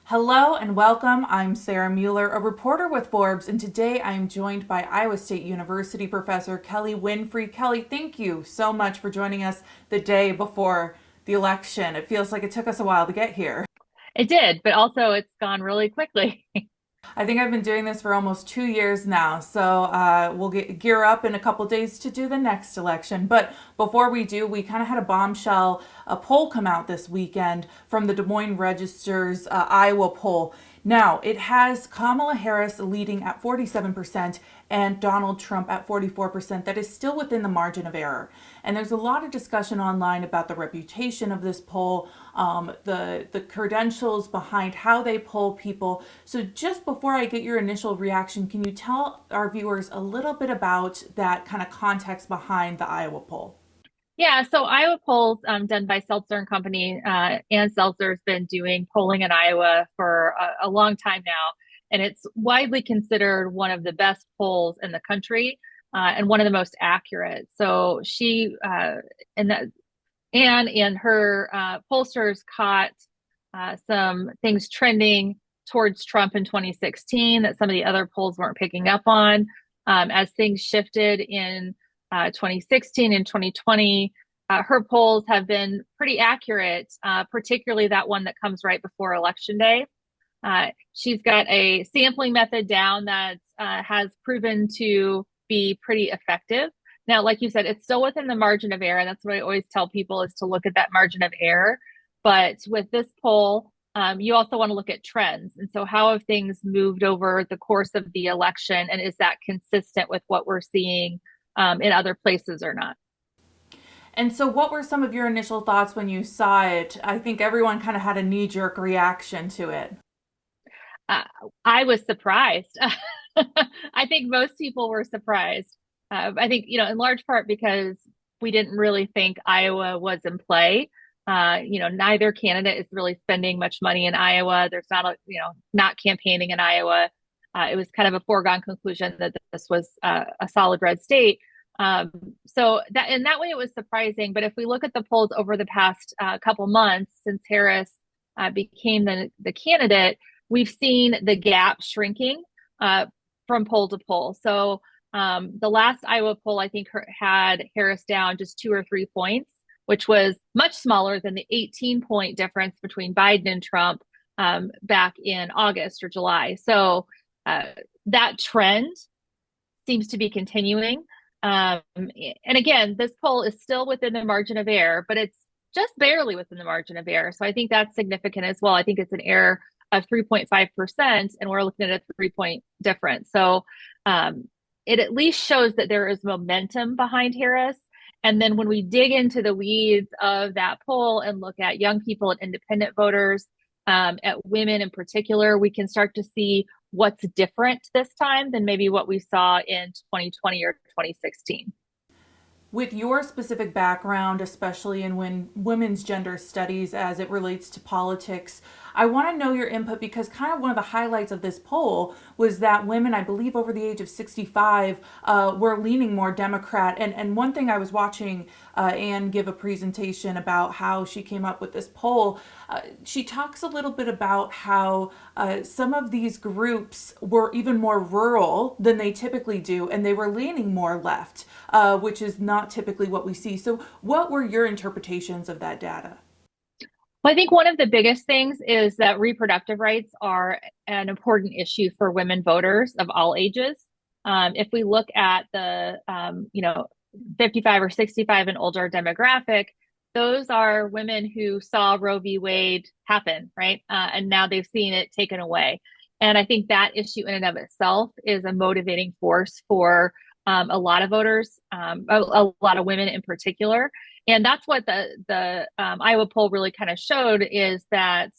Hello and welcome. I'm Sarah Mueller, a reporter with Forbes, and today I'm joined by Iowa State University professor Kelly Winfrey. Kelly, thank you so much for joining us the day before the election. It feels like it took us a while to get here. It did, but also it's gone really quickly. I think I've been doing this for almost 2 years now, so we'll gear up in a couple days to do the next election. But before we do, we kind of had a bombshell a poll come out this weekend from the Des Moines Register's Iowa poll. Now, it has Kamala Harris leading at 47% and Donald Trump at 44%. That is still within the margin of error. And there's a lot of discussion online about the reputation of this poll, the credentials behind how they poll people. So, just before I get your initial reaction, can you tell our viewers a little bit about that kind of context behind the Iowa poll? Yeah, so Iowa polls done by Seltzer and Company. Ann Seltzer's been doing polling in Iowa for a long time now, and it's widely considered one of the best polls in the country and one of the most accurate. So she and that Ann and her pollsters caught some things trending towards Trump in 2016 that some of the other polls weren't picking up on. As things shifted in 2016 and 2020, her polls have been pretty accurate, particularly that one that comes right before Election Day. She's got a sampling method down that has proven to be pretty effective. Now, like you said, it's still within the margin of error. And that's what I always tell people is to look at that margin of error. But with this poll, you also want to look at trends. And so, how have things moved over the course of the election? And is that consistent with what we're seeing in other places or not? And so, what were some of your initial thoughts when you saw it? I think everyone kind of had a knee jerk reaction to it. Uh, I was surprised. I think most people were surprised. I think, in large part because we didn't really think Iowa was in play. Neither candidate is really spending much money in Iowa. There's not not campaigning in Iowa. It was kind of a foregone conclusion that this was a solid red state. Um, so that in that way, it was surprising. But if we look at the polls over the past couple months since Harris became the candidate, we've seen the gap shrinking from poll to poll. So the last Iowa poll, I think, had Harris down just 2 or 3 points, which was much smaller than the 18-point difference between Biden and Trump back in August or July. So that trend seems to be continuing. And again, this poll is still within the margin of error, but it's just barely within the margin of error. So I think that's significant as well. I think it's an error of 3.5%, and we're looking at a 3-point difference. So it at least shows that there is momentum behind Harris. And then when we dig into the weeds of that poll and look at young people and independent voters, at women in particular, we can start to see what's different this time than maybe what we saw in 2020 or 2016. With your specific background, especially in women's gender studies as it relates to politics, I want to know your input because kind of one of the highlights of this poll was that women, I believe over the age of 65, were leaning more Democrat. And one thing I was watching Anne give a presentation about how she came up with this poll, she talks a little bit about how some of these groups were even more rural than they typically do, and they were leaning more left, which is not typically what we see. So, what were your interpretations of that data? Well, I think one of the biggest things is that reproductive rights are an important issue for women voters of all ages. If we look at the, 55 or 65 and older demographic, those are women who saw Roe v. Wade happen, right? And now they've seen it taken away. And I think that issue in and of itself is a motivating force for a lot of voters, a lot of women in particular. And that's what the Iowa poll really kind of showed is that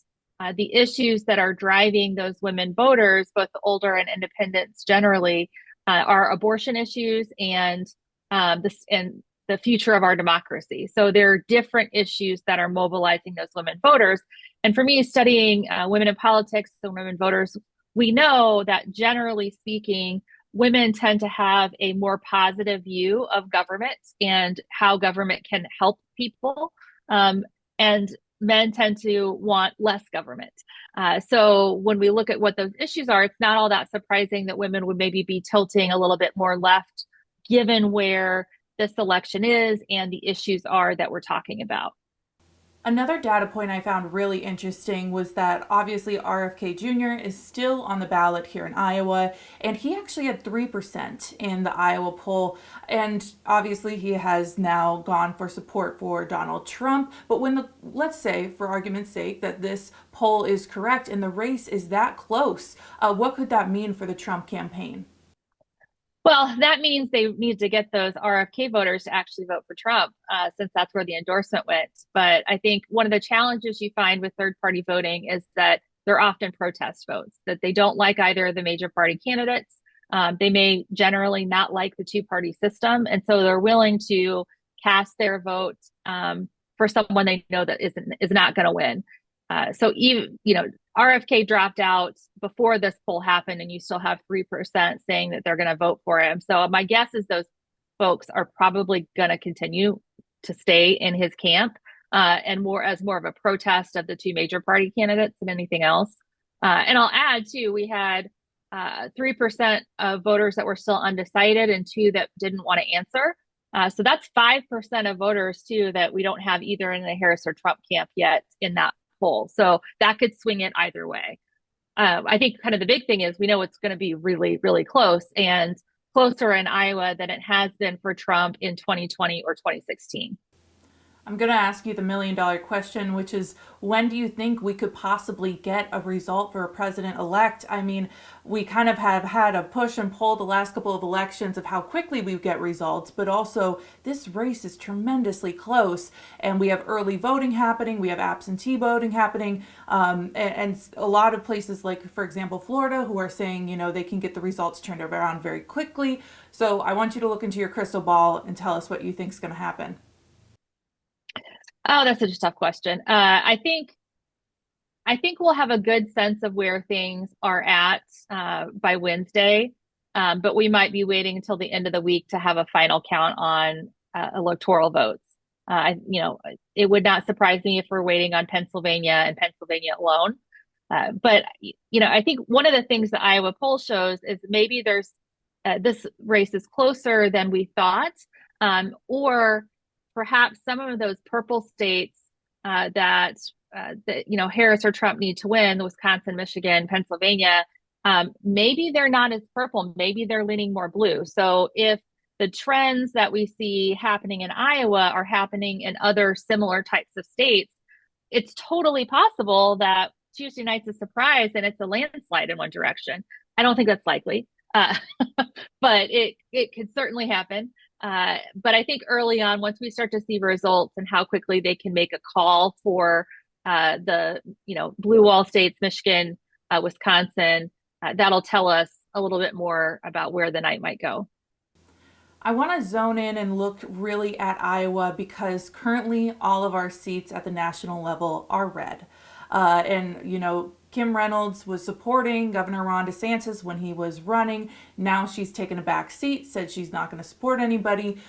the issues that are driving those women voters, both the older and independents generally, are abortion issues and the future of our democracy. So there are different issues that are mobilizing those women voters. And for me, studying women in politics and women voters, we know that generally speaking, women tend to have a more positive view of government and how government can help people. And men tend to want less government. So when we look at what those issues are, it's not all that surprising that women would maybe be tilting a little bit more left, given where this election is and the issues are that we're talking about. Another data point I found really interesting was that obviously RFK Jr. is still on the ballot here in Iowa, and he actually had 3% in the Iowa poll. And obviously, he has now gone for support for Donald Trump. But let's say, for argument's sake, that this poll is correct and the race is that close, what could that mean for the Trump campaign? Well, that means they need to get those RFK voters to actually vote for Trump, since that's where the endorsement went. But I think one of the challenges you find with third party voting is that they're often protest votes, that they don't like either of the major party candidates. They may generally not like the two-party system. And so they're willing to cast their vote for someone they know that is not going to win. So even, RFK dropped out before this poll happened, and you still have 3% saying that they're going to vote for him. So my guess is those folks are probably going to continue to stay in his camp, and more of a protest of the two major party candidates than anything else. And I'll add too, we had 3% of voters that were still undecided and 2 that didn't want to answer. So that's 5% of voters too that we don't have either in the Harris or Trump camp yet in that poll. So that could swing it either way. I think kind of the big thing is we know it's going to be really, really close, and closer in Iowa than it has been for Trump in 2020 or 2016. I'm going to ask you the $1 million question, which is when do you think we could possibly get a result for a president elect? I mean, we kind of have had a push and pull the last couple of elections of how quickly we get results, but also this race is tremendously close, and we have early voting happening, we have absentee voting happening, and a lot of places like, for example, Florida, who are saying, they can get the results turned around very quickly. So I want you to look into your crystal ball and tell us what you think is going to happen. Oh, that's such a tough question. I think we'll have a good sense of where things are at by Wednesday, but we might be waiting until the end of the week to have a final count on electoral votes. It would not surprise me if we're waiting on Pennsylvania and Pennsylvania alone. But I think one of the things the Iowa poll shows is maybe there's this race is closer than we thought, or perhaps some of those purple states that Harris or Trump need to win, Wisconsin, Michigan, Pennsylvania, maybe they're not as purple. Maybe they're leaning more blue. So if the trends that we see happening in Iowa are happening in other similar types of states, it's totally possible that Tuesday night's a surprise and it's a landslide in one direction. I don't think that's likely, but it could certainly happen. But I think early on, once we start to see results and how quickly they can make a call for the blue wall states, Michigan, Wisconsin, that'll tell us a little bit more about where the night might go. I want to zone in and look really at Iowa because currently all of our seats at the national level are red. Kim Reynolds was supporting Governor Ron DeSantis when he was running. Now she's taken a back seat, said she's not going to support anybody.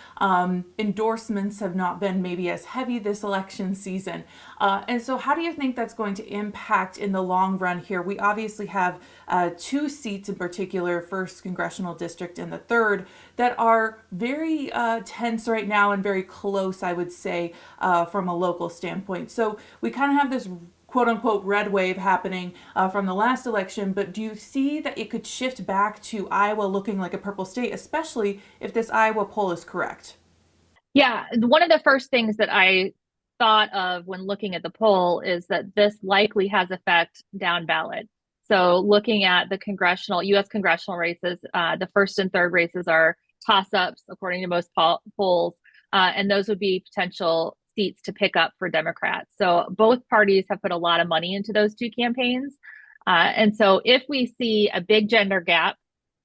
Endorsements have not been maybe as heavy this election season. And so how do you think that's going to impact in the long run here? We obviously have 2 seats in particular, 1st Congressional District and the 3rd, that are very tense right now and very close, I would say, from a local standpoint. So we kind of have this quote unquote red wave happening from the last election, but do you see that it could shift back to Iowa looking like a purple state, especially if this Iowa poll is correct? Yeah, one of the first things that I thought of when looking at the poll is that this likely has effect down ballot. So looking at the U.S. congressional races, the 1st and 3rd races are toss-ups according to most polls, and those would be potential seats to pick up for Democrats. So both parties have put a lot of money into those 2 campaigns. And so if we see a big gender gap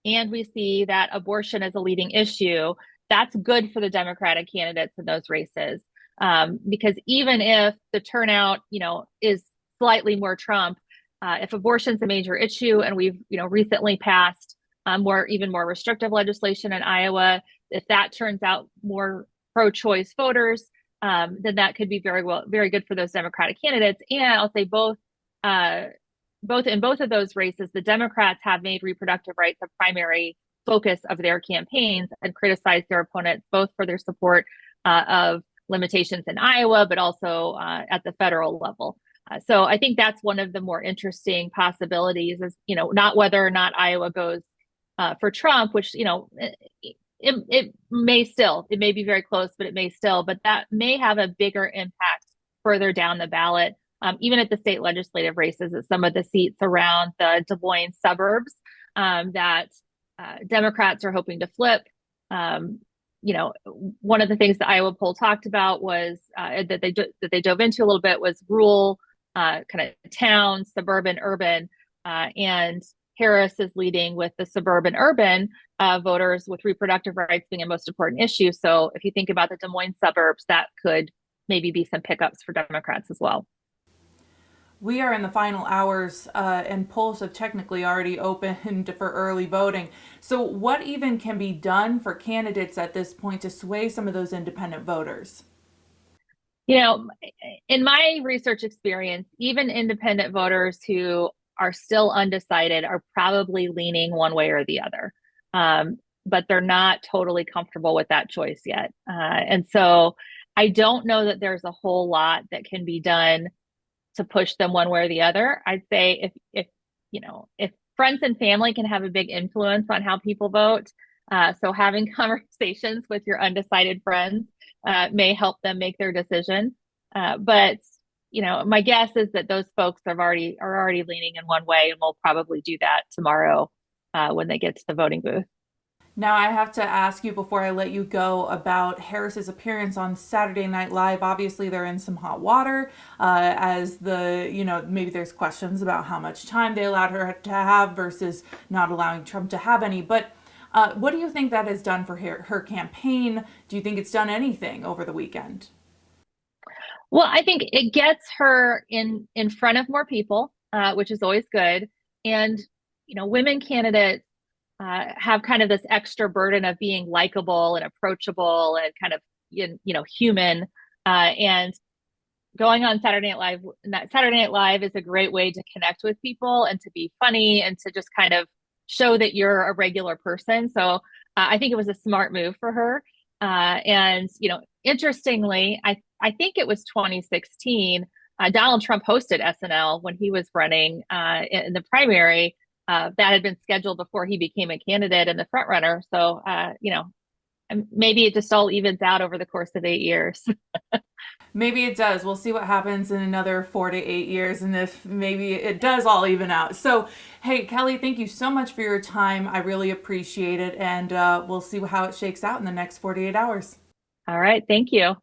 and we see that abortion is a leading issue, that's good for the Democratic candidates in those races. Because even if the turnout, is slightly more Trump, if abortion is a major issue and we've, recently passed even more restrictive legislation in Iowa, if that turns out more pro-choice voters, then that could be very good for those Democratic candidates. And I'll say uh, both of those races, the Democrats have made reproductive rights a primary focus of their campaigns and criticized their opponents both for their support of limitations in Iowa, but also at the federal level. So I think that's one of the more interesting possibilities is, not whether or not Iowa goes for Trump, which, it may be very close, but it may still, but that may have a bigger impact further down the ballot, even at the state legislative races at some of the seats around the Des Moines suburbs that Democrats are hoping to flip. One of the things the Iowa poll talked about was that they dove into a little bit was rural kind of town, suburban, urban, and Harris is leading with the suburban urban voters with reproductive rights being a most important issue. So if you think about the Des Moines suburbs, that could maybe be some pickups for Democrats as well. We are in the final hours, and polls have technically already opened for early voting. So, what even can be done for candidates at this point to sway some of those independent voters? In my research experience, even independent voters who are still undecided are probably leaning one way or the other. But they're not totally comfortable with that choice yet. And so I don't know that there's a whole lot that can be done to push them one way or the other. I'd say if friends and family can have a big influence on how people vote, so having conversations with your undecided friends may help them make their decision. But my guess is that those folks are already leaning in one way, and will probably do that tomorrow when they get to the voting booth. Now, I have to ask you before I let you go about Harris's appearance on Saturday Night Live. Obviously, they're in some hot water maybe there's questions about how much time they allowed her to have versus not allowing Trump to have any. But what do you think that has done for her campaign? Do you think it's done anything over the weekend? Well, I think it gets her in front of more people, which is always good. And women candidates have kind of this extra burden of being likable and approachable and kind of human. And going on Saturday Night Live is a great way to connect with people and to be funny and to just kind of show that you're a regular person. So I think it was a smart move for her. And interestingly, I think it was 2016. Donald Trump hosted SNL when he was running in the primary. That had been scheduled before he became a candidate and the front runner. So, maybe it just all evens out over the course of 8 years. Maybe it does. We'll see what happens in another 4 to 8 years, and if maybe it does all even out. So, hey, Kelly, thank you so much for your time. I really appreciate it, and we'll see how it shakes out in the next 48 hours. All right. Thank you.